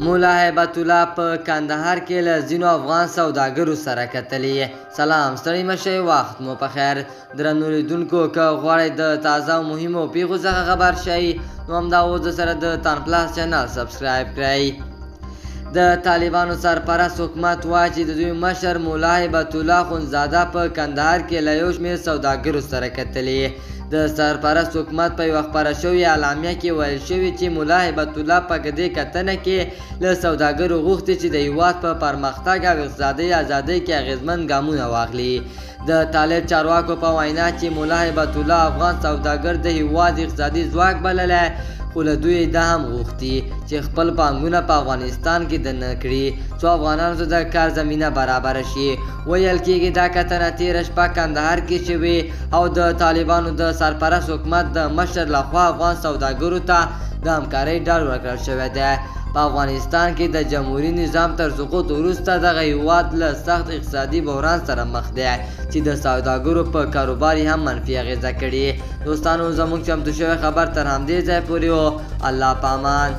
مولا هیبت الله په کندهار کې له ځینو افغان سوداګرو سره کتلي. سلام، ستړي مه شئ، وخت مو په خیر. درنو لیدونکو، که غواړئ د تازه او مهمو پیښو څخه خبر شئ نو همدا اوس سره د تان پلاس چینل سبسکرایب کړئ. د طالبانو سرپرست حکومت وایي چې د دوی مشر مولا هیبت الله اخندزاده په کندهار کې له یو شمېر سوداګرو سره کتلي. د سرپرست حکومت په یوه خپره شوې اعلامیه کې ویل شوي چې مولا هیبت الله په دې کتنه کې له سوداګرو غوښتي چې د هېواد په پرمختګ او اقتصادي ازادۍ کې اغېزمن ګامونه واخلي. د طالب چارواکو په وینا چې مولا هیبت الله افغان سوداګر د هېواد اقتصادي ځواک بللی، خو له دوی دا هم غوښتي چې خپل پانګونه په افغانستان کې دننه کړي څو افغانانو ته د کار زمینه برابره شي. ویل کېږي دا کتنه تېره شپه کندهار کې شوې او د طالبانو د سرپرست حکومت د مشر لخوا افغان سوداګرو ته د همکارۍ ډاډ ورکړل شوی دی. په افغانستان کې د جمهوري نظام تر سقوط وروسته دغه هېواد له سخت اقتصادي بحران سره مخ دی چې د سوداګرو په کاروبار یې هم منفي اغېزه کړې. دوستانو، زموږ چمتو شوی خبر تر همدې ځای پورې و. الله پامان.